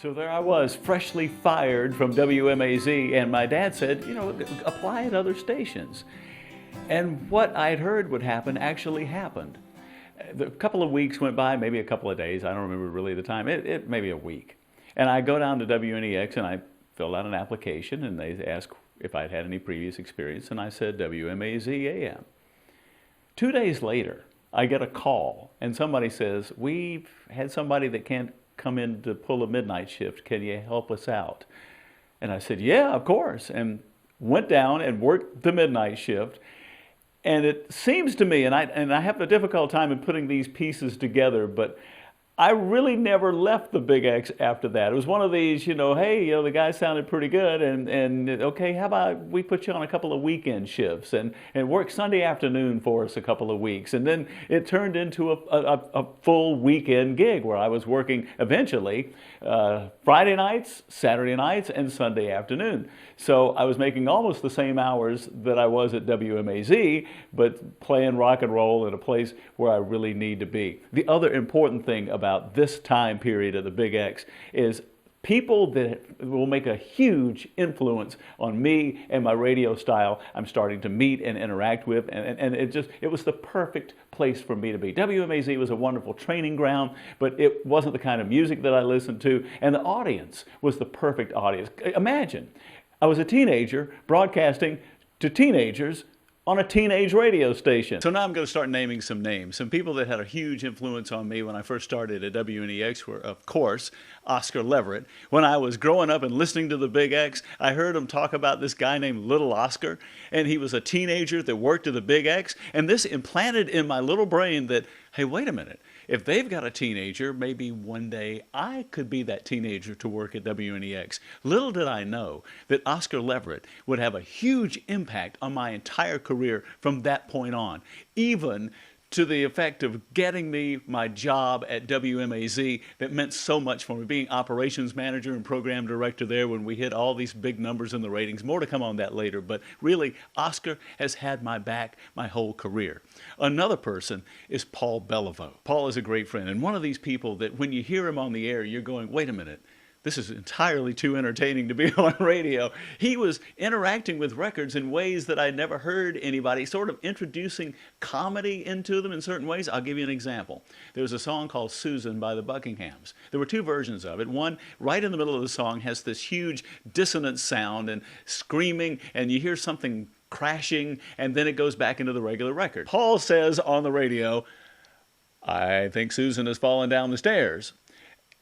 So there I was, freshly fired from WMAZ, and my dad said, you know, apply at other stations. And what I had heard would happen actually happened. A couple of weeks went by, maybe a couple of days, I don't remember really the time, maybe a week. And I go down to WNEX and I filled out an application, and they asked if I'd had any previous experience, and I said WMAZ AM. 2 days later, I get a call, and somebody says, we've had somebody that can't come in to pull a midnight shift. Can you help us out? And I said, yeah, of course. And went down and worked the midnight shift. And it seems to me, and I have a difficult time in putting these pieces together, but I really never left the Big X after that. It was one of these, you know, hey, you know, the guy sounded pretty good, and okay, how about we put you on a couple of weekend shifts and work Sunday afternoon for us a couple of weeks. And then it turned into a full weekend gig where I was working eventually Friday nights, Saturday nights, and Sunday afternoon. So I was making almost the same hours that I was at WMAZ, but playing rock and roll in a place where I really need to be. The other important thing about this time period of the Big X is people that will make a huge influence on me and my radio style I'm starting to meet and interact with, and it was the perfect place for me to be. WMAZ was a wonderful training ground, but it wasn't the kind of music that I listened to, and the audience was the perfect audience. Imagine, I was a teenager broadcasting to teenagers on a teenage radio station. So now I'm going to start naming some names. Some people that had a huge influence on me when I first started at WNEX were, of course, Oscar Leverett. When I was growing up and listening to the Big X, I heard him talk about this guy named Little Oscar, and he was a teenager that worked at the Big X, and this implanted in my little brain that, hey, wait a minute. If they've got a teenager, maybe one day I could be that teenager to work at WNEX. Little did I know that Oscar Leverett would have a huge impact on my entire career from that point on, even to the effect of getting me my job at WMAZ that meant so much for me, being operations manager and program director there when we hit all these big numbers in the ratings. More to come on that later, but really, Oscar has had my back my whole career. Another person is Paul Beliveau. Paul is a great friend, and one of these people that when you hear him on the air, you're going, wait a minute, this is entirely too entertaining to be on radio. He was interacting with records in ways that I'd never heard anybody, sort of introducing comedy into them in certain ways. I'll give you an example. There was a song called Susan by the Buckinghams. There were two versions of it. One, right in the middle of the song, has this huge dissonant sound and screaming, and you hear something crashing, and then it goes back into the regular record. Paul says on the radio, I think Susan has fallen down the stairs.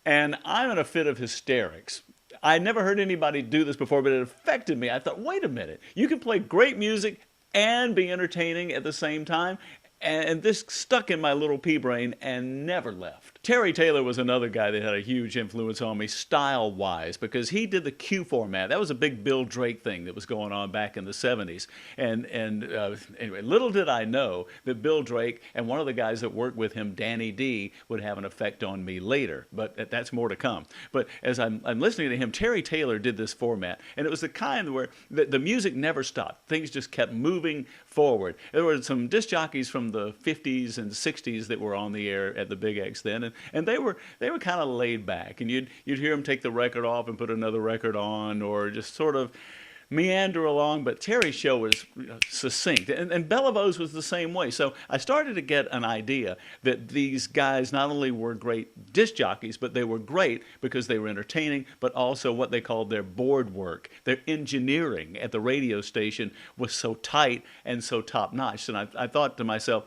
And I'm in a fit of hysterics. I never heard anybody do this before, but it affected me. I thought, wait a minute, you can play great music and be entertaining at the same time? And this stuck in my little pea brain and never left. Terry Taylor was another guy that had a huge influence on me style-wise because he did the Q format. That was a big Bill Drake thing that was going on back in the 70s. Anyway, little did I know that Bill Drake and one of the guys that worked with him, Danny D, would have an effect on me later. But that's more to come. But as I'm listening to him, Terry Taylor did this format. And it was the kind where the music never stopped. Things just kept moving forward. There were some disc jockeys from the 50s and 60s that were on the air at the Big X then, and they were kind of laid back, and you'd hear them take the record off and put another record on, or just sort of meander along. But Terry's show was succinct, and Beliveu's was the same way. So I started to get an idea that these guys not only were great disc jockeys, but they were great because they were entertaining, but also what they called their board work. Their engineering at the radio station was so tight and so top-notch. And I thought to myself,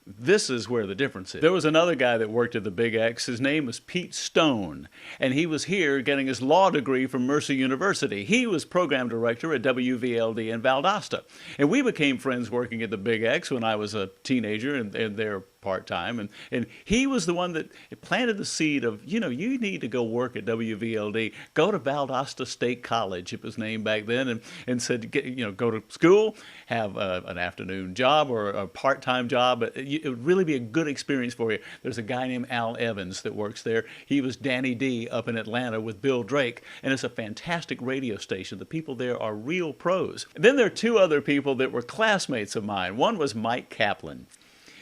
this is where the difference is. There was another guy that worked at the Big X. His name was Pete Stone, and he was here getting his law degree from Mercer University. He was program director at WVLD in Valdosta, and we became friends working at the Big X when I was a teenager and there part-time, and he was the one that planted the seed of, you know, you need to go work at WVLD, go to Valdosta State College, it was named back then, and said, go to school, have an afternoon job or a part-time job. It would really be a good experience for you. There's a guy named Al Evans that works there. He was Danny D up in Atlanta with Bill Drake, and it's a fantastic radio station. The people there are real pros. And then there are two other people that were classmates of mine. One was Mike Kaplan.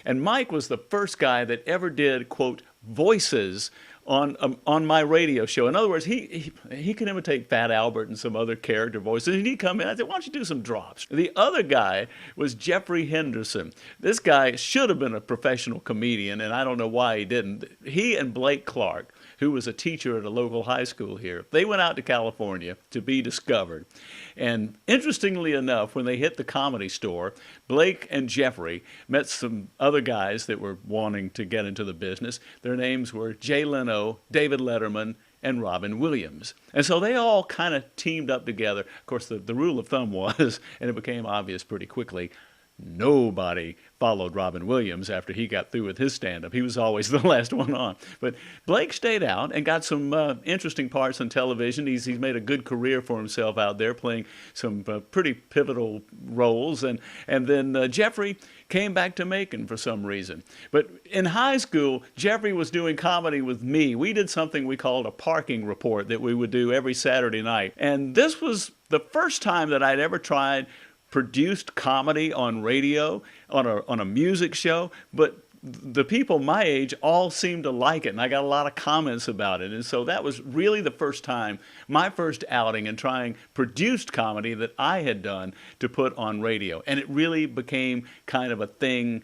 And Mike was the first guy that ever did, quote, voices on my radio show. In other words, he could imitate Fat Albert and some other character voices. And he'd come in. I said, "Why don't you do some drops?" The other guy was Jeffrey Henderson. This guy should have been a professional comedian, and I don't know why he didn't. He and Blake Clark, who was a teacher at a local high school here, they went out to California to be discovered. And interestingly enough, when they hit the Comedy Store, Blake and Jeffrey met some other guys that were wanting to get into the business. Their names were Jay Leno, David Letterman, and Robin Williams. And so they all kind of teamed up together. Of course, the rule of thumb was, and it became obvious pretty quickly, nobody followed Robin Williams after he got through with his stand-up. He was always the last one on. But Blake stayed out and got some interesting parts on television. He's made a good career for himself out there, playing some pretty pivotal roles. And then Jeffrey came back to Macon for some reason. But in high school, Jeffrey was doing comedy with me. We did something we called a parking report that we would do every Saturday night. And this was the first time that I'd ever tried produced comedy on radio, on a music show, but the people my age all seemed to like it, and I got a lot of comments about it. And so that was really the first time, my first outing in trying produced comedy that I had done to put on radio. And it really became kind of a thing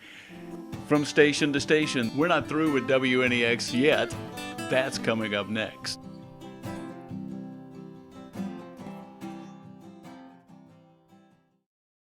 from station to station. We're not through with WNEX yet. That's coming up next.